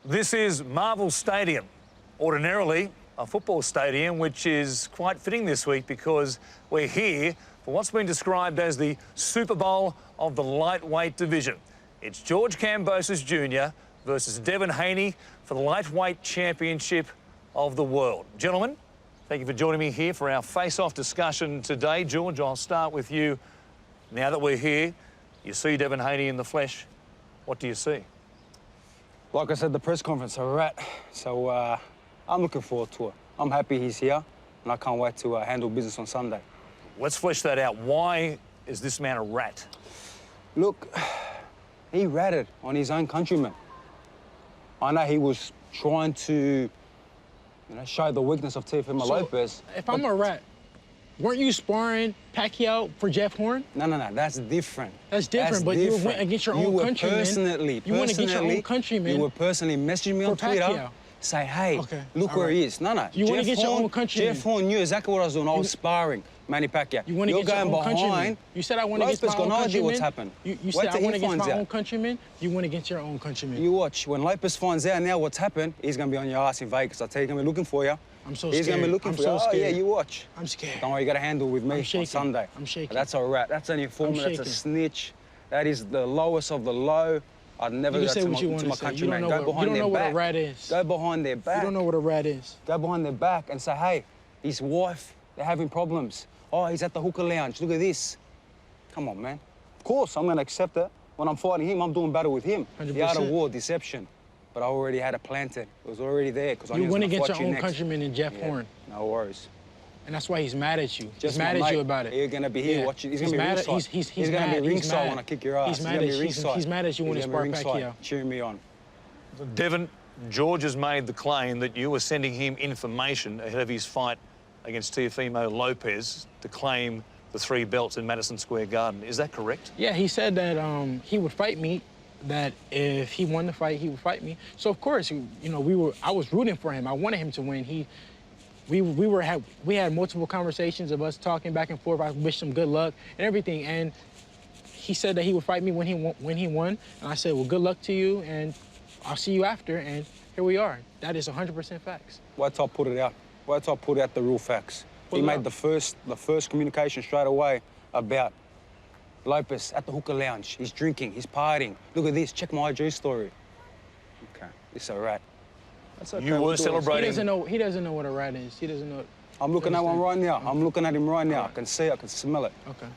This is Marvel Stadium, ordinarily a football stadium, which is quite fitting this week because we're here for what's been described as the Super Bowl of the lightweight division. It's George Kambosos Jr. versus Devin Haney for the lightweight championship of the world. Gentlemen, thank you for joining me here for our face-off discussion today. George, I'll start with you. Now that we're here, you see Devin Haney in the flesh. What do you see? Like I said, the press conference, a rat. So I'm looking forward to it. I'm happy he's here, and I can't wait to handle business on Sunday. Let's flesh that out. Why is this man a rat? Look, he ratted on his own countrymen. I know he was trying to, show the weakness of Teofimo Lopez. If I'm a rat, weren't you sparring Pacquiao for Jeff Horn? No, that's different. That's different, but you went against your own countrymen. You went against your own countrymen. You were personally messaging me on Twitter. Pacquiao. Say, hey, look where he is. No. You went against your own countrymen. Jeff Horn knew exactly what I was doing. I was sparring Manny Pacquiao. You went against your own countrymen. You said I went against my own countrymen. Lopez got no idea what's happened. You said I went against my own countrymen. You went against your own countrymen. You watch. When Lopez finds out now what's happened, he's going to be on your ass in Vegas. I tell you, he's going to be looking for you. I'm so scared. He's going to be looking for you. Oh, yeah, you watch. I'm scared. Don't worry, you got to handle with me on Sunday. I'm shaking. But that's a rat. That's an informant. That's a snitch. That is the lowest of the low. I'd never do that to my countrymen. Go behind their back. You don't know what a rat is. Go behind their back. You don't know what a rat is. Go behind their back and say, hey, his wife, they're having problems. Oh, he's at the hookah lounge. Look at this. Come on, man. Of course, I'm going to accept it. When I'm fighting him, I'm doing battle with him. 100%. The art of war, deception. But I already had it planted. It was already there. You went against your own countryman in Jeff Horn. No worries. And that's why he's mad at you. He's mad at you about it. You're going to be here watching. He's going to be ringside. He's going to be ringside when I kick your ass. He's mad at you when you spar Pacquiao. Cheering me on. Devin, George has made the claim that you were sending him information ahead of his fight against Teofimo Lopez to claim the 3 belts in Madison Square Garden. Is that correct? Yeah, he said that he would fight me, that if he won the fight, he would fight me. So, of course, I was rooting for him. I wanted him to win. We had multiple conversations of us talking back and forth. I wished him good luck and everything. And he said that he would fight me when he won. And I said, well, good luck to you, and I'll see you after. And here we are. That is 100% facts. Wait till I put it out. Wait till I put out the real facts. He made the first communication straight away about Lopez at the hookah lounge. He's drinking, he's partying. Look at this, check my IG story. Okay, it's a rat. That's okay. You were celebrating. He doesn't know what a rat is. He doesn't know. I'm looking at one right now. I'm looking at him right now. I can see it, I can smell it. Okay.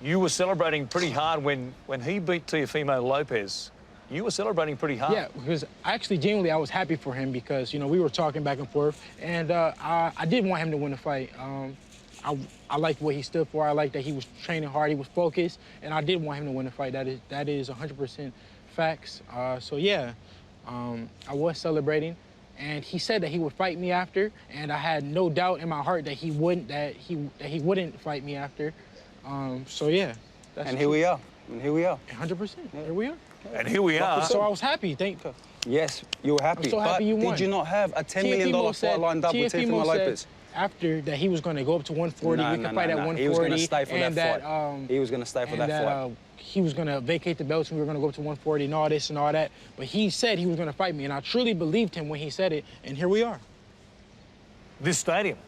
You were celebrating pretty hard when he beat Teofimo Lopez. You were celebrating pretty hard. Yeah, because genuinely, I was happy for him because, we were talking back and forth, and I did want him to win the fight. I liked what he stood for. I liked that he was training hard, he was focused, and I did want him to win the fight. That is 100% facts. So, yeah, I was celebrating, and he said that he would fight me after, and I had no doubt in my heart that he wouldn't fight me after. So, yeah. And here we are. 100%. Yeah. Here we are. And here we are. So I was happy. Yes, you were happy. I'm so happy you won. Did you not have a $10 million fight lined up with Teofimo Lopez? After that, he was going to go up to 140. We could fight at 140. He was going to stay for that fight. He was going to stay for that fight. He was going to vacate the belts and we were going to go up to 140 and all this and all that. But he said he was going to fight me, and I truly believed him when he said it, and here we are. This stadium.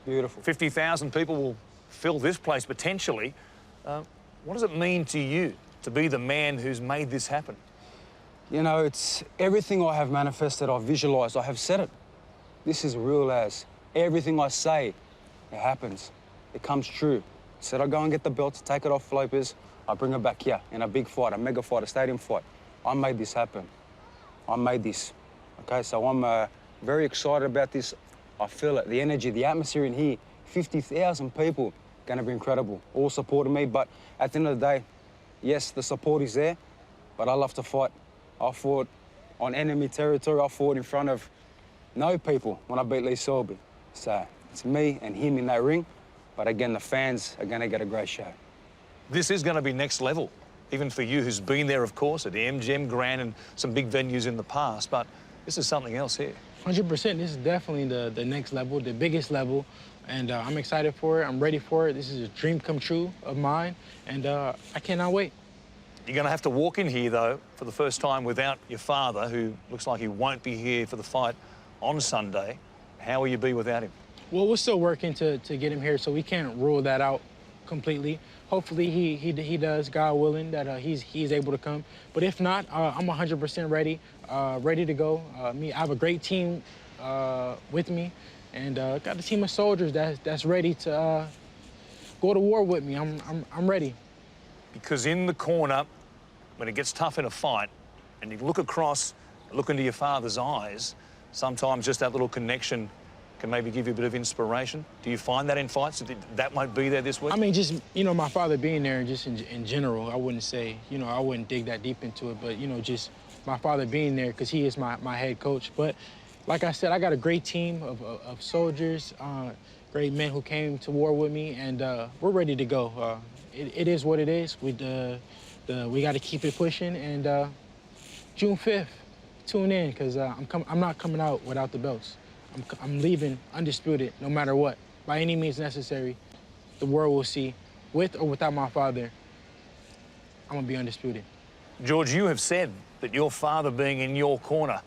Beautiful. 50,000 people will fill this place potentially. What does it mean to you to be the man who's made this happen? It's everything I have manifested, I've visualised, I have said it. This is real as. Everything I say, it happens. It comes true. Said I go and get the belt, take it off Lopez, I bring it back here in a big fight, a mega fight, a stadium fight. I made this happen. I made this. Okay, so I'm very excited about this. I feel it, the energy, the atmosphere in here. 50,000 people, gonna be incredible. All supporting me, but at the end of the day, yes, the support is there, but I love to fight. I fought on enemy territory. I fought in front of no people when I beat Lee Selby. So it's me and him in that ring, but again, the fans are going to get a great show. This is going to be next level, even for you who's been there, of course, at the MGM Grand and some big venues in the past, but this is something else here. 100%. This is definitely the next level, the biggest level, and I'm excited for it. I'm ready for it. This is a dream come true of mine, and I cannot wait. You're going to have to walk in here, though, for the first time without your father, who looks like he won't be here for the fight on Sunday. How will you be without him? Well, we're still working to get him here, so we can't rule that out completely. Hopefully he does, God willing, that he's able to come. But if not, I'm 100% ready, ready to go. I have a great team with me, and got a team of soldiers that's ready to go to war with me. I'm ready. Because in the corner, when it gets tough in a fight, and you look across, look into your father's eyes, sometimes just that little connection can maybe give you a bit of inspiration. Do you find that in fights, that won't be there this week? I mean, just, my father being there, just in general, I wouldn't say, I wouldn't dig that deep into it, but, just my father being there, because he is my head coach. But like I said, I got a great team of soldiers, great men who came to war with me, and we're ready to go. It is what it is. We got to keep it pushing, and June 5th, tune in, because I'm not coming out without the belts. I'm leaving undisputed, no matter what, by any means necessary. The world will see, with or without my father, I'm gonna be undisputed. George, you have said that your father being in your corner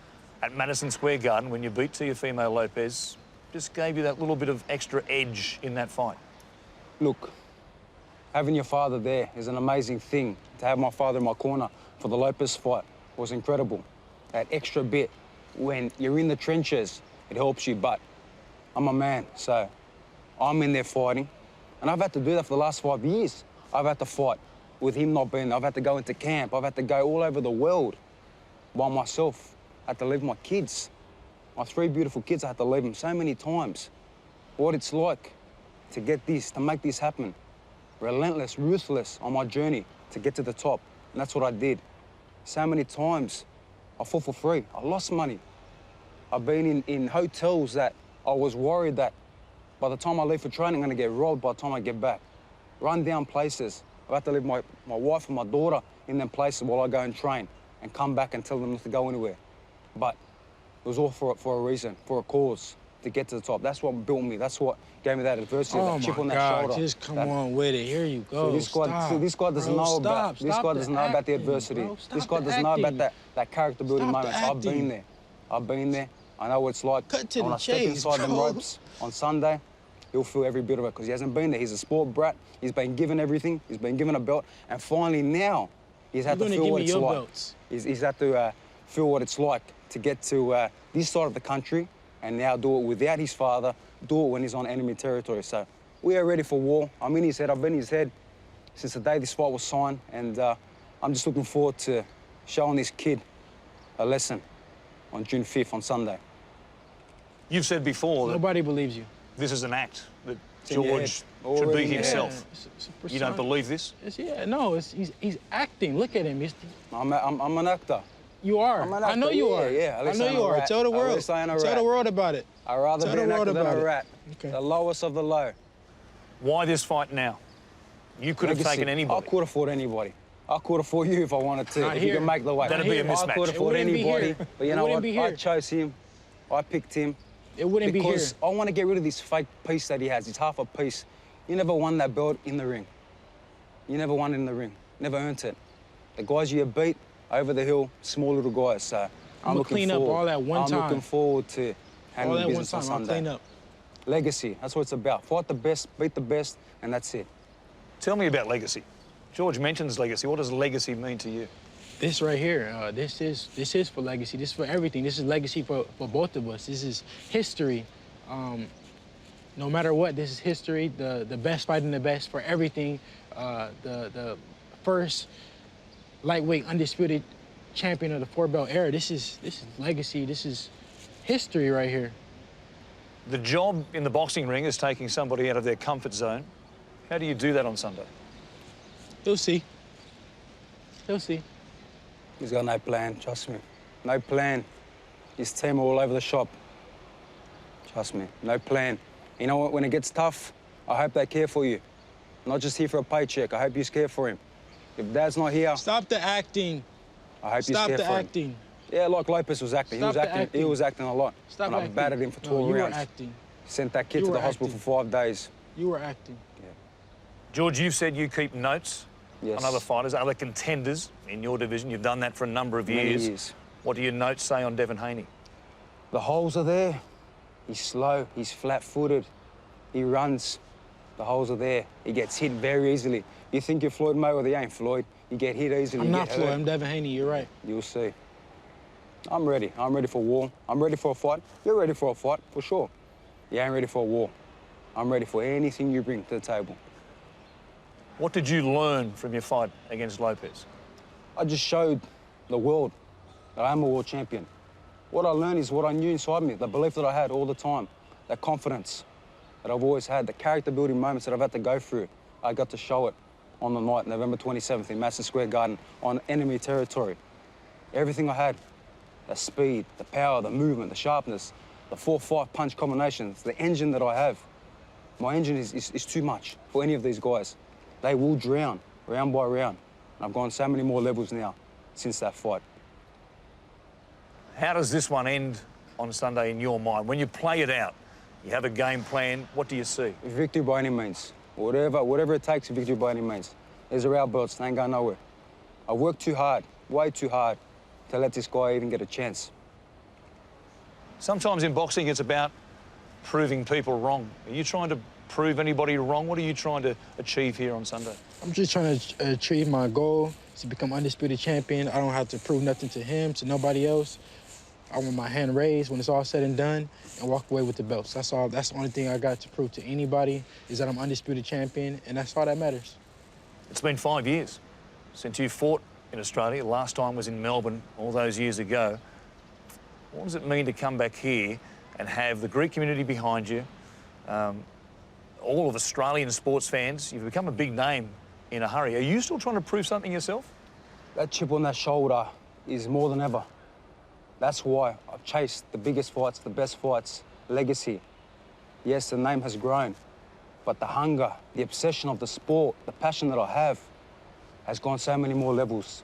at Madison Square Garden when you beat Teofimo Lopez just gave you that little bit of extra edge in that fight. Look, having your father there is an amazing thing. To have my father in my corner for the Lopez fight was incredible. That extra bit, when you're in the trenches, it helps you, but I'm a man, so I'm in there fighting. And I've had to do that for the last 5 years. I've had to fight with him not being there. I've had to go into camp. I've had to go all over the world by myself. I had to leave my kids. My 3 beautiful kids, I had to leave them so many times. What it's like to get this, to make this happen. Relentless, ruthless on my journey to get to the top. And that's what I did. So many times, I fought for free. I lost money. I've been in hotels that I was worried that by the time I leave for training, I'm gonna get robbed by the time I get back. Run down places. I've had to leave my wife and my daughter in them places while I go and train and come back and tell them not to go anywhere. But it was all for a reason, for a cause, to get to the top. That's what built me. That's what gave me that adversity, that chip on that shoulder. Just come on with it. Here you go. So this guy doesn't know about the adversity. This guy doesn't know about that character building moments. I've been there. I've been there. I know what it's like. Cut to when the I step inside them ropes on Sunday, he'll feel every bit of it because he hasn't been there. He's a sport brat. He's been given everything. He's been given a belt. And finally now, he's had to feel what it's like. He's had to feel what it's like to get to this side of the country and now do it without his father, do it when he's on enemy territory. So we are ready for war. I'm in his head. I've been in his head since the day this fight was signed. And I'm just looking forward to showing this kid a lesson on June 5th, on Sunday. You've said before that nobody believes you. This is an act, that George should be himself. Yeah, you don't believe this? He's acting. Look at him. I'm an actor. You are. I'm an actor. I know you are. Yeah, I know you are. Tell the world. Tell the world about it. I'd rather be an actor than a rat. Okay. The lowest of the low. Why this fight now? You could have taken anybody. I could have fought anybody. I could have fought you if I wanted to, if you could make the weight. That'd be a mismatch. I could have fought anybody, but you know what? I chose him. I picked him. It wouldn't be here. Because I want to get rid of this fake piece that he has. It's half a piece. You never won that belt in the ring. You never won it in the ring. Never earned it. The guys you beat, over the hill, small little guys. So I'm looking clean forward. up all that one time. I'm looking forward to handling business on Sunday. I'll clean up. Legacy, that's what it's about. Fight the best, beat the best, and that's it. Tell me about legacy. George mentions legacy. What does legacy mean to you? This right here, this is for legacy. This is for everything. This is legacy for both of us. This is history. No matter what, this is history. The best fighting the best for everything. The first lightweight undisputed champion of the 4-belt era. This is legacy. This is history right here. The job in the boxing ring is taking somebody out of their comfort zone. How do you do that on Sunday? You'll see. You'll see. He's got no plan, trust me. No plan. His team are all over the shop. Trust me, no plan. You know what, when it gets tough, I hope they care for you. Not just here for a paycheck, I hope you care for him. If Dad's not here... Stop the acting. I hope you care for him. Stop the acting. Yeah, like Lopez was acting. He was acting a lot. Stop and I battered him for 12 rounds. You were acting. Sent that kid to the hospital for 5 days. You were acting. Yeah. George, you've said you keep notes Yes. on other fighters, other contenders in your division. You've done that for a number of Many years. years. What do your notes say on Devin Haney? The holes are there. He's slow, he's flat-footed, he runs. The holes are there. He gets hit very easily. You think you're Floyd Mayweather, you ain't Floyd. You get hit easily. I'm you not get Floyd, hurt. I'm Devin Haney, you're right. You'll see. I'm ready. I'm ready for war. I'm ready for a fight. You're ready for a fight, for sure. You ain't ready for a war. I'm ready for anything you bring to the table. What did you learn from your fight against Lopez? I just showed the world that I am a world champion. What I learned is what I knew inside me, the belief that I had all the time, that confidence that I've always had, the character building moments that I've had to go through. I got to show it on the night, November 27th in Madison Square Garden, on enemy territory. Everything I had, the speed, the power, the movement, the sharpness, the 4-5 punch combinations, the engine that I have. My engine is too much for any of these guys. They will drown, round by round. And I've gone so many more levels now since that fight. How does this one end on Sunday in your mind? When you play it out, you have a game plan, what do you see? Victory by any means. Whatever it takes, victory by any means. These are our belts, they ain't going nowhere. I worked too hard, way too hard, to let this guy even get a chance. Sometimes in boxing, it's about proving people wrong. Are you trying to prove anybody wrong? What are you trying to achieve here on Sunday? I'm just trying to achieve my goal to become undisputed champion. I don't have to prove nothing to him, to nobody else. I want my hand raised when it's all said and done and walk away with the belts. That's all. That's the only thing I got to prove to anybody is that I'm undisputed champion, and that's all that matters. It's been 5 years since you fought in Australia. Last time was in Melbourne all those years ago. What does it mean to come back here and have the Greek community behind you, all of Australian sports fans? You've become a big name in a hurry. Are you still trying to prove something yourself? That chip on that shoulder is more than ever. That's why I've chased the biggest fights, the best fights, legacy. Yes, the name has grown, but the hunger, the obsession of the sport, the passion that I have has gone so many more levels.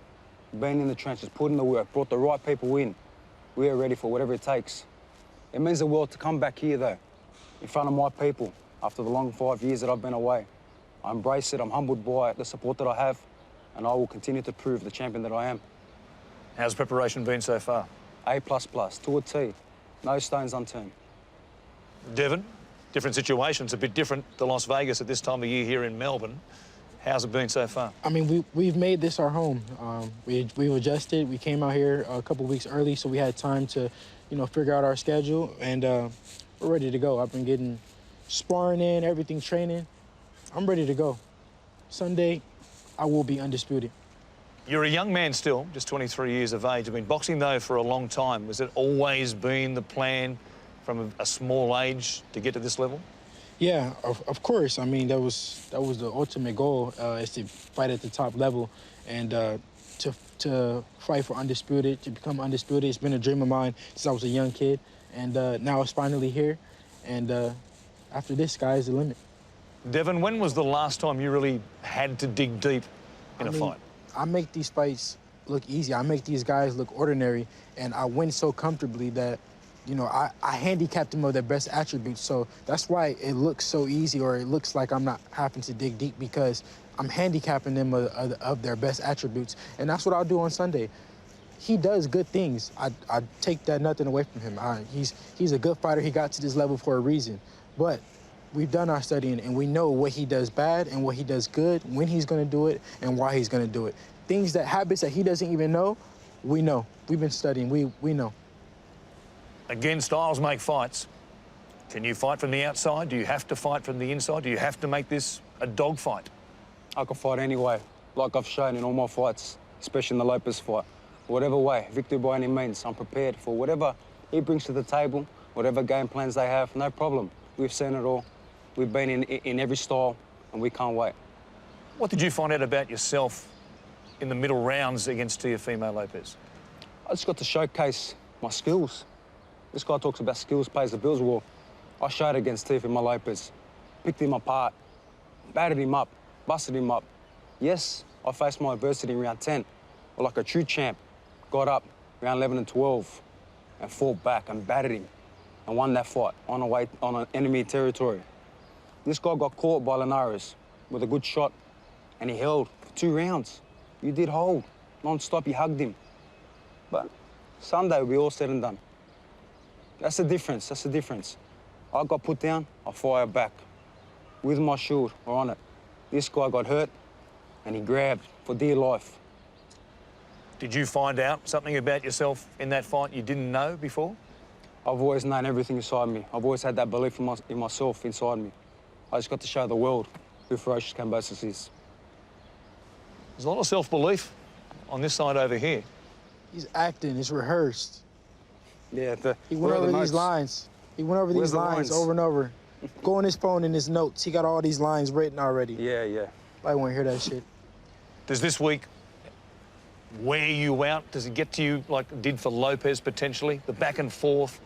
Been in the trenches, put in the work, brought the right people in. We are ready for whatever it takes. It means the world to come back here, though, in front of my people, after the long 5 years that I've been away. I embrace it, I'm humbled by the support that I have, and I will continue to prove the champion that I am. How's preparation been so far? A++, to a T, no stones unturned. Devin, different situations, a bit different to Las Vegas at this time of year here in Melbourne. How's it been so far? I mean, we've made this our home. We've adjusted. We came out here a couple weeks early, so we had time to, figure out our schedule, and we're ready to go. I've been getting sparring in, everything training. I'm ready to go. Sunday, I will be undisputed. You're a young man still, just 23 years of age. You've been boxing, though, for a long time. Has it always been the plan from a small age to get to this level? Yeah, of course. I mean, that was the ultimate goal, is to fight at the top level and to fight for undisputed, to become undisputed. It's been a dream of mine since I was a young kid, and now it's finally here. And after this, sky's the limit. Devin, when was the last time you really had to dig deep in a fight? I make these fights look easy. I make these guys look ordinary, and I win so comfortably that, I handicap them of their best attributes. So that's why it looks so easy, or it looks like I'm not having to dig deep, because I'm handicapping them of their best attributes. And that's what I'll do on Sunday. He does good things. I take that nothing away from him. He's a good fighter. He got to this level for a reason. But we've done our studying, and we know what he does bad and what he does good, when he's going to do it, and why he's going to do it. Habits that he doesn't even know, we know. We've been studying. We know. Again, styles make fights. Can you fight from the outside? Do you have to fight from the inside? Do you have to make this a dogfight? I can fight anyway, like I've shown in all my fights, especially in the Lopez fight. Whatever way, victory by any means, I'm prepared for whatever he brings to the table, whatever game plans they have, no problem. We've seen it all. We've been in every style, and we can't wait. What did you find out about yourself in the middle rounds against Teofimo Lopez? I just got to showcase my skills. This guy talks about skills pays the bills. Well, I showed against Teofimo Lopez, picked him apart, battered him up, busted him up. Yes, I faced my adversity in round 10, but like a true champ, got up round 11 and 12 and fought back and battered him and won that fight on an enemy territory. This guy got caught by Linares with a good shot, and he held for 2 rounds. You did hold, non-stop, you hugged him. But Sunday will be all said and done. That's the difference, that's the difference. I got put down, I fire back. With my shield, we're on it. This guy got hurt, and he grabbed for dear life. Did you find out something about yourself in that fight you didn't know before? I've always known everything inside me. I've always had that belief in myself inside me. I just got to show the world who ferocious Kambosos is. There's a lot of self-belief on this side over here. He's acting, it's rehearsed. Yeah, he went over these lines. He went over these lines over and over. Go on his phone in his notes. He got all these lines written already. Yeah, yeah. I want to hear that shit. Does this week wear you out? Does it get to you like it did for Lopez potentially? The back and forth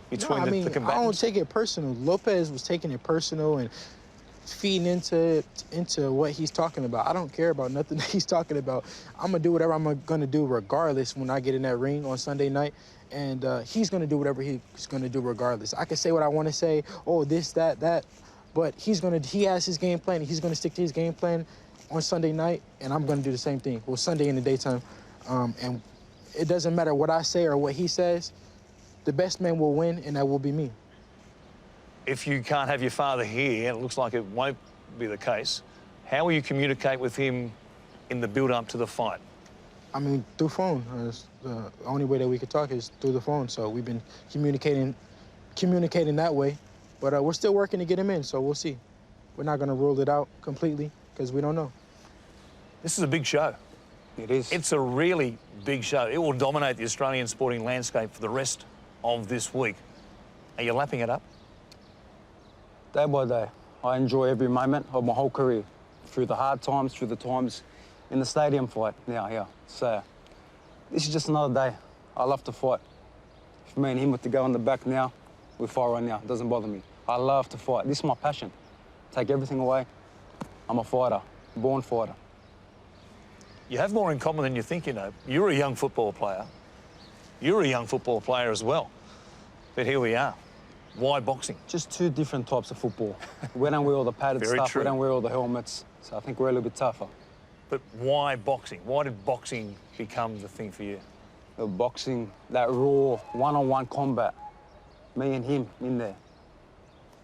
between the combatants? I don't take it personal. Lopez was taking it personal and feeding into what he's talking about. I don't care about nothing that he's talking about. I'm going to do whatever I'm going to do regardless when I get in that ring on Sunday night. And he's going to do whatever he's going to do regardless. I can say what I want to say, oh, this, that, but he has his game plan, and he's going to stick to his game plan on Sunday night, and I'm going to do the same thing. Well, Sunday in the daytime. And it doesn't matter what I say or what he says, the best man will win, and that will be me. If you can't have your father here, and it looks like it won't be the case, how will you communicate with him in the build-up to the fight? I mean, through phone. The only way that we could talk is through the phone. So we've been communicating that way. But we're still working to get him in, so we'll see. We're not going to rule it out completely because we don't know. This is a big show. It is. It's a really big show. It will dominate the Australian sporting landscape for the rest of this week. Are you lapping it up? Day by day, I enjoy every moment of my whole career. Through the hard times, through the times in the stadium fight, now here. So, this is just another day. I love to fight. If me and him were to go in the back now, we fight right now. It doesn't bother me. I love to fight. This is my passion. Take everything away. I'm a fighter, born fighter. You have more in common than you think, you know. You're a young football player. You're a young football player as well. But here we are. Why boxing? Just 2 different types of football. We don't wear all the padded Very stuff, true. we don't wear all the helmets. So I think we're a little bit tougher. But why boxing? Why did boxing become the thing for you? The boxing, that raw, one-on-one combat. Me and him in there.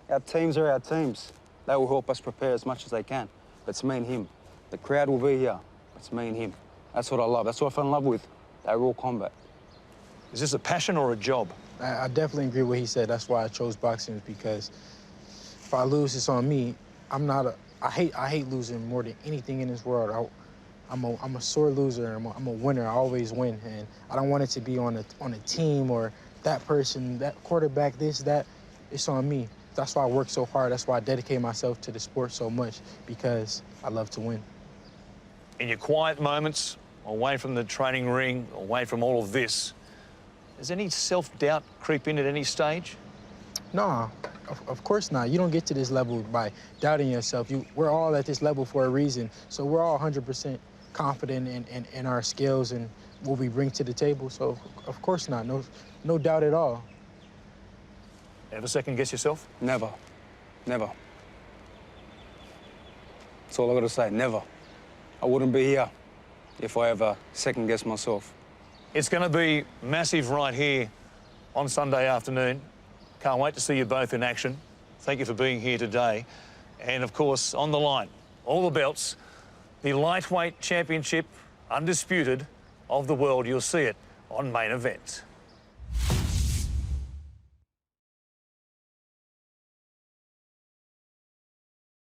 Our teams are our teams. They will help us prepare as much as they can. But it's me and him. The crowd will be here. It's me and him. That's what I love. That's what I fell in love with, that raw combat. Is this a passion or a job? I definitely agree with what he said. That's why I chose boxing, because if I lose, it's on me. I hate losing more than anything in this world. I'm a sore loser. I'm a winner. I always win, and I don't want it to be on a team or that person, that quarterback, this, that. It's on me. That's why I work so hard. That's why I dedicate myself to the sport so much, because I love to win. In your quiet moments, away from the training ring, away from all of this, does any self-doubt creep in at any stage? No, of course not. You don't get to this level by doubting yourself. We're all at this level for a reason. So we're all 100% confident in our skills and what we bring to the table. So of course not. No doubt at all. Ever second-guess yourself? Never. Never. That's all I got to say, never. I wouldn't be here if I ever second-guessed myself. It's going to be massive right here on Sunday afternoon. Can't wait to see you both in action. Thank you for being here today. And, of course, on the line, all the belts, the lightweight championship, undisputed, of the world. You'll see it on Main Event.